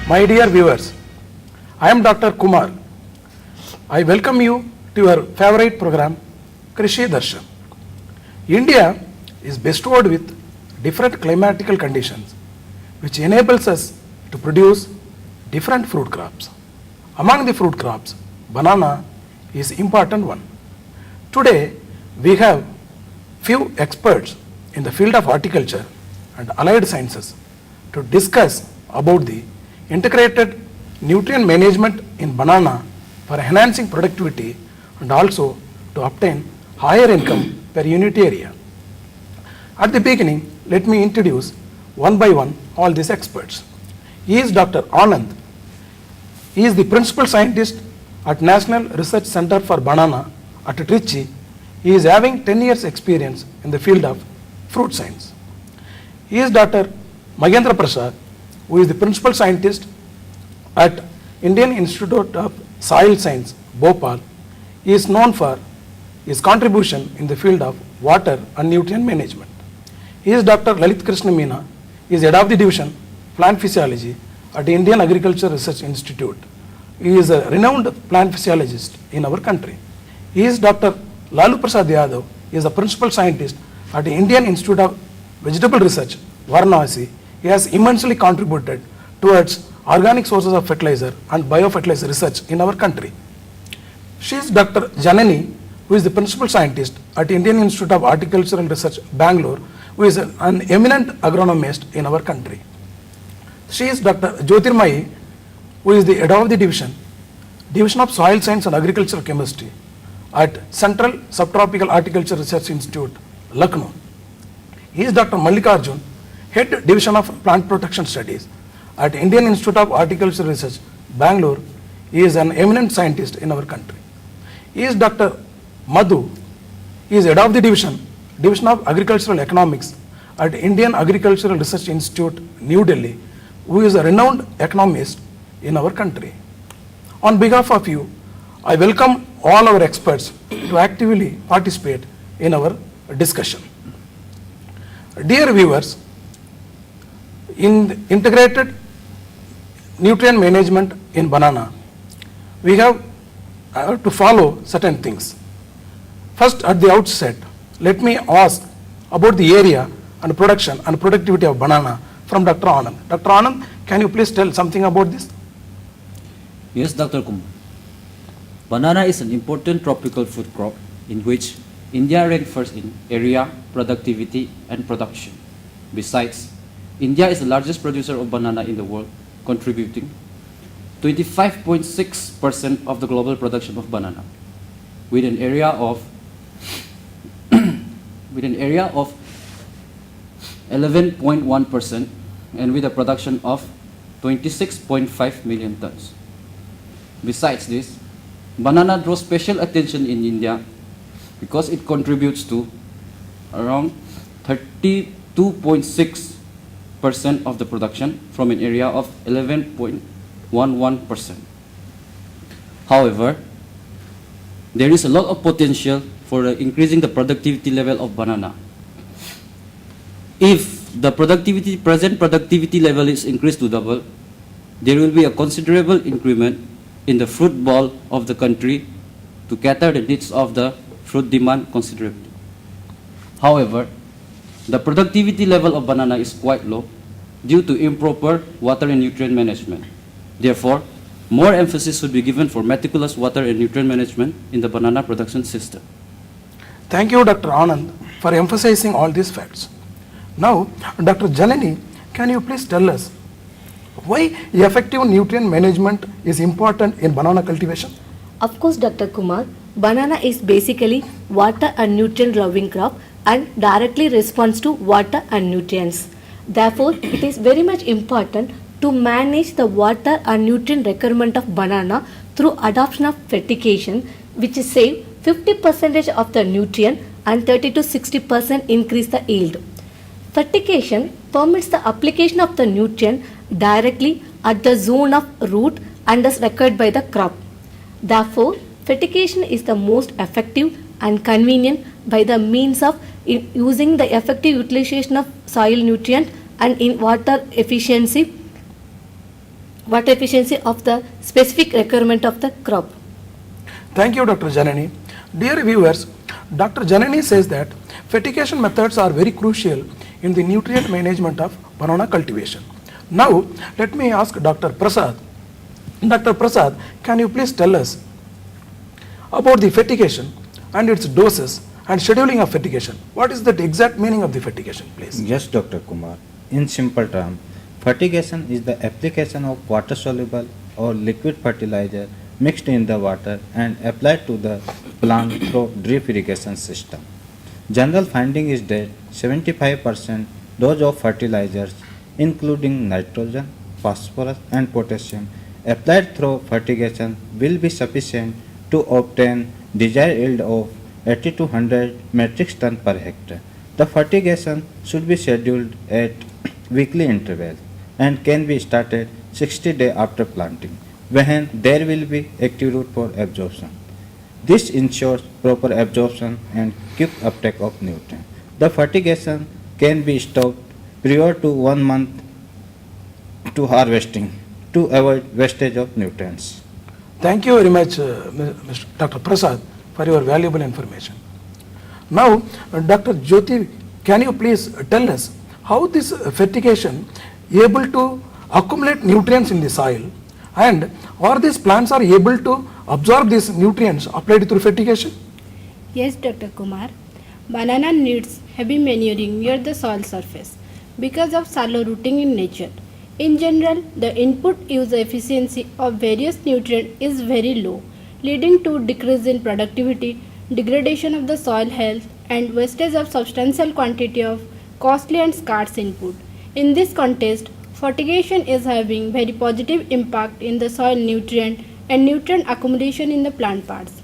My dear viewers, I am Dr. Kumar. I welcome you to your favorite program, Krishi Darshan. India is bestowed with different climatical conditions which enables us to produce different fruit crops. Among the fruit crops, banana is important one. Today, we have few experts in the field of horticulture and allied sciences to discuss about the integrated nutrient management in banana for enhancing productivity and also to obtain higher income per unit area. At the beginning, let me introduce one by one all these experts. He is Dr. Anand. He is the principal scientist at National Research Center for Banana at Trichy. He is having 10 years experience in the field of fruit science. He is Dr. Mahendra Prasad, who is the principal scientist at Indian Institute of Soil Science, Bhopal. He is known for his contribution in the field of water and nutrient management. He is Dr. Lalit Krishna Meena. He is head of the division plant physiology at the Indian Agriculture Research Institute. He is a renowned plant physiologist in our country. He is Dr. Lalu Prasad Yadav. He is a principal scientist at the Indian Institute of Vegetable Research, Varanasi. He has immensely contributed towards organic sources of fertilizer and biofertilizer research in our country. She is Dr. Janani, who is the principal scientist at Indian Institute of Horticultural Research, Bangalore, who is an eminent agronomist in our country. She is Dr. Jyotirmayi, who is the head of the division of Soil Science and Agricultural Chemistry at Central Subtropical Horticulture Research Institute, Lucknow. He is Dr. Mallikarjun, head division of Plant Protection Studies at Indian Institute of Horticulture Research, Bangalore. He is an eminent scientist in our country. He is Dr. Madhu. He is head of the division of Agricultural Economics at Indian Agricultural Research Institute, New Delhi, who is a renowned economist in our country. On behalf of you, I welcome all our experts to actively participate in our discussion. Dear viewers, in integrated nutrient management in banana, we have to follow certain things. First, at the outset, let me ask about the area and production and productivity of banana from Dr. Anand. Dr. Anand, can you please tell something about this? Yes, Dr. Kumar. Banana is an important tropical food crop in which India ranks first in area, productivity, and production. Besides, India is the largest producer of banana in the world, contributing 25.6% of the global production of banana, with an area of 11.1% and with a production of 26.5 million tons. Besides this, banana draws special attention in India because it contributes to around 32.6% of the production from an area of 11.11%. However, there is a lot of potential for increasing the productivity level of banana. If the present productivity level is increased to double, there will be a considerable increment in the fruit bowl of the country to cater the needs of the fruit demand considerably. However, the productivity level of banana is quite low due to improper water and nutrient management. Therefore, more emphasis should be given for meticulous water and nutrient management in the banana production system. Thank you, Dr. Anand, for emphasizing all these facts. Now, Dr. Janani, can you please tell us why effective nutrient management is important in banana cultivation? Of course, Dr. Kumar, banana is basically water and nutrient loving crop and directly responds to water and nutrients. Therefore, it is very much important to manage the water and nutrient requirement of banana through adoption of fertigation, which is save 50% of the nutrient and 30 to 60% increase the yield. Fertigation permits the application of the nutrient directly at the zone of root and is required by the crop. Therefore, fertigation is the most effective and convenient by the means of using the effective utilization of soil nutrient and in water efficiency water efficiency of the specific requirement of the crop. Thank you, Dr. Janani. Dear viewers, Dr. Janani says that fertigation methods are very crucial in the nutrient management of banana cultivation. Now, let me ask Dr. Prasad. Dr. Prasad, can you please tell us about the fertigation and its doses and scheduling of fertigation? What is the exact meaning of the fertigation, please? Yes, Dr. Kumar. In simple terms, fertigation is the application of water-soluble or liquid fertilizer mixed in the water and applied to the plant through drip irrigation system. General finding is that 75% dose of fertilizers, including nitrogen, phosphorus and potassium, applied through fertigation will be sufficient to obtain desired yield of 80 to 100 metric ton per hectare. The fertigation should be scheduled at weekly intervals and can be started 60 days after planting, when there will be active root for absorption. This ensures proper absorption and quick uptake of nutrients. The fertigation can be stopped prior to 1 month to harvesting to avoid wastage of nutrients. Thank you very much, Mr. Dr. Prasad, for your valuable information. Now, Dr. Jyoti, can you please tell us how this fertigation able to accumulate nutrients in the soil, and are these plants are able to absorb these nutrients applied through fertigation? Yes, Dr. Kumar. Banana needs heavy manuring near the soil surface because of shallow rooting in nature. In general, the input use efficiency of various nutrients is very low, leading to decrease in productivity, degradation of the soil health, and wastage of substantial quantity of costly and scarce input. In this context, fertigation is having very positive impact in the soil nutrient and nutrient accumulation in the plant parts.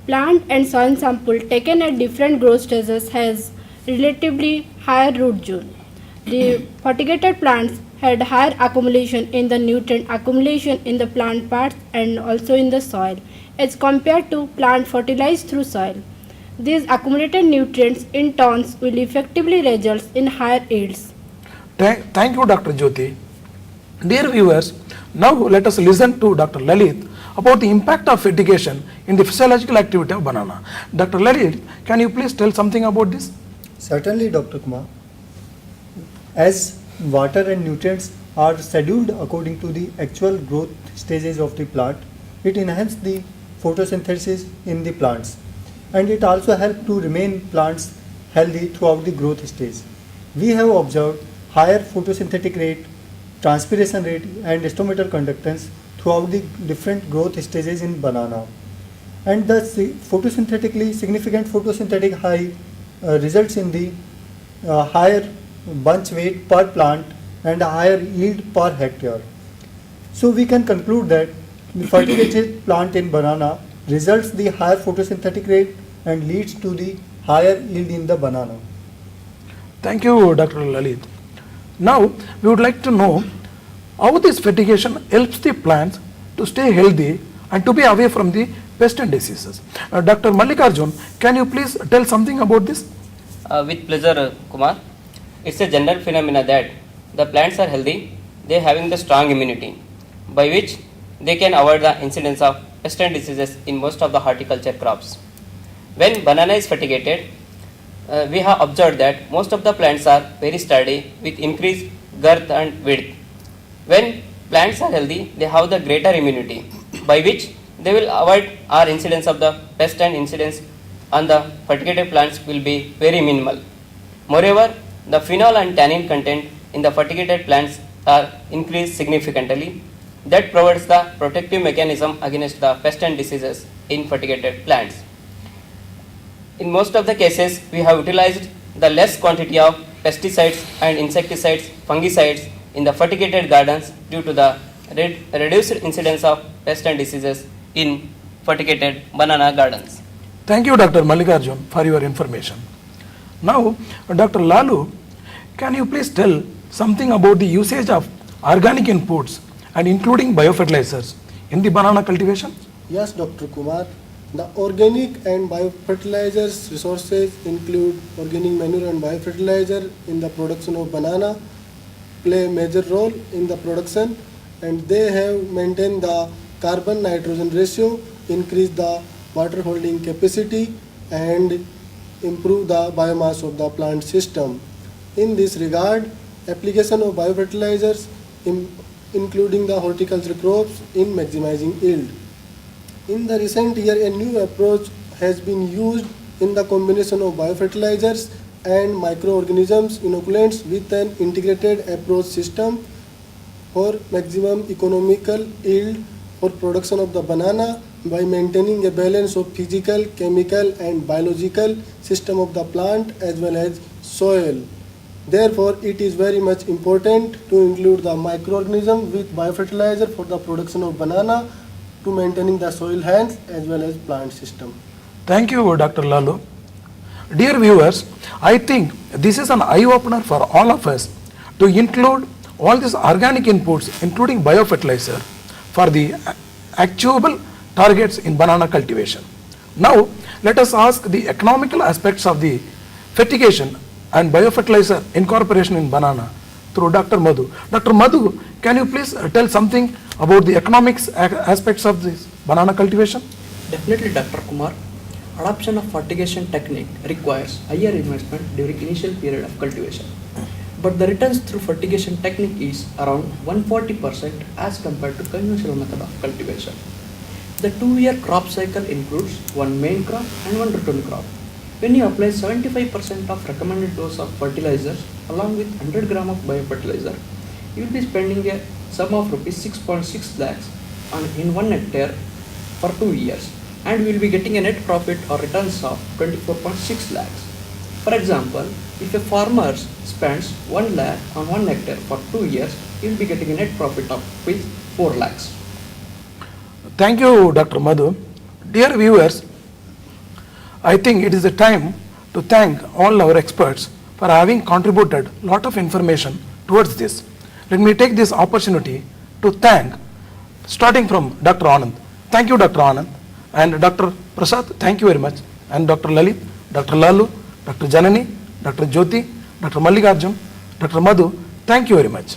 Plant and soil sample taken at different growth stages has relatively higher root zone. The fertigated plants had higher accumulation in the nutrient accumulation in the plant parts and also in the soil as compared to plant fertilized through soil. These accumulated nutrients in turns will effectively result in higher yields. Thank you, Dr. Jyoti. Dear viewers, now let us listen to Dr. Lalit about the impact of fertigation in the physiological activity of banana. Dr. Lalit, can you please tell something about this? Certainly, Dr. Kumar. As water and nutrients are scheduled according to the actual growth stages of the plant, it enhances the photosynthesis in the plants, and it also helps to remain plants healthy throughout the growth stage. We have observed higher photosynthetic rate, transpiration rate and stomatal conductance throughout the different growth stages in banana, and the photosynthetically significant photosynthetic high results in the higher bunch weight per plant and a higher yield per hectare. So we can conclude that the fertigated plant in banana results the higher photosynthetic rate and leads to the higher yield in the banana. Thank you, Dr. Lalit. Now, we would like to know how this fertigation helps the plants to stay healthy and to be away from the pests and diseases. Dr. Mallikarjun, can you please tell something about this? With pleasure, Kumar. It's a general phenomena that the plants are healthy, they are having the strong immunity, by which they can avoid the incidence of pest and diseases in most of the horticulture crops. When banana is fertigated, we have observed that most of the plants are very sturdy with increased girth and width. When plants are healthy, they have the greater immunity, by which they will avoid our incidence of the pest and incidence on the fertigated plants will be very minimal. Moreover, the phenol and tannin content in the fertigated plants are increased significantly. That provides the protective mechanism against the pest and diseases in fertigated plants. In most of the cases, we have utilized the less quantity of pesticides and insecticides, fungicides in the fertigated gardens due to the reduced incidence of pest and diseases in fertigated banana gardens. Thank you, Dr. Mallikarjun, for your information. Now, Dr. Lalu, can you please tell something about the usage of organic inputs and including biofertilizers in the banana cultivation? Yes, Dr. Kumar. The organic and biofertilizers resources include organic manure and biofertilizer in the production of banana, play a major role in the production, and they have maintained the carbon nitrogen ratio, increased the water holding capacity, and improve the biomass of the plant system. In this regard, application of biofertilizers, including the horticulture crops, in maximizing yield. In the recent year, a new approach has been used in the combination of biofertilizers and microorganisms inoculants with an integrated approach system for maximum economical yield for production of the banana by maintaining a balance of physical, chemical and biological system of the plant as well as soil. Therefore, it is very much important to include the microorganism with biofertilizer for the production of banana to maintaining the soil health as well as plant system. Thank you, Dr. Lalu. Dear viewers, I think this is an eye-opener for all of us to include all these organic inputs, including biofertilizer, for the achievable targets in banana cultivation. Now, let us ask the economical aspects of the fertigation and biofertilizer incorporation in banana through Dr. Madhu. Dr. Madhu, can you please tell something about the economics aspects of this banana cultivation? Definitely, Dr. Kumar. Adoption of fertigation technique requires higher investment during initial period of cultivation. But the returns through fertigation technique is around 140% as compared to conventional method of cultivation. The 2-year crop cycle includes one main crop and one return crop. When you apply 75% of recommended dose of fertilizers along with 100 gram of biofertilizer, you will be spending a sum of rupees 6.6 lakhs in 1 hectare for 2 years, and we will be getting a net profit or returns of 24.6 lakhs. For example, if a farmer spends 1 lakh on 1 hectare for 2 years, he will be getting a net profit of 4 lakhs. Thank you, Dr. Madhu. Dear viewers, I think it is the time to thank all our experts for having contributed a lot of information towards this. Let me take this opportunity to thank, starting from Dr. Anand. Thank you, Dr. Anand. And Dr. Prasad, thank you very much. And Dr. Lalit, Dr. Lalu, Dr. Janani, Dr. Jyoti, Dr. Mallikarjun, Dr. Madhu, thank you very much.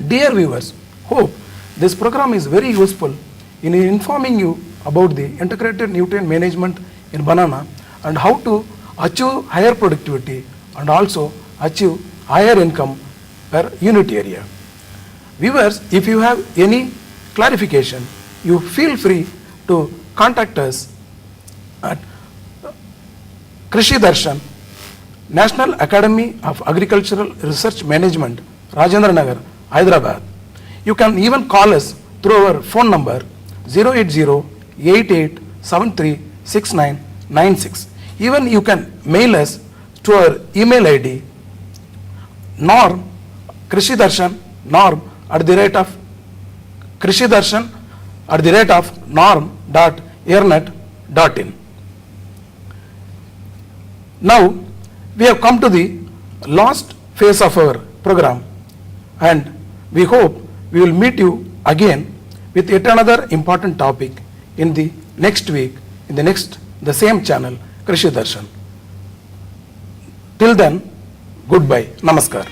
Dear viewers, hope this program is very useful in informing you about the integrated nutrient management in banana and how to achieve higher productivity and also achieve higher income per unit area. Viewers, if you have any clarification, you feel free to contact us at Krishi Darshan, National Academy of Agricultural Research Management, Rajendra Nagar, Hyderabad. You can even call us through our phone number 080-8873-6996. Even you can mail us to our email ID norm@norm.airnet.in. Now we have come to the last phase of our program, and we hope we will meet you again with yet another important topic in the next week, in the same channel, Krishi Darshan. Till then, goodbye. Namaskar.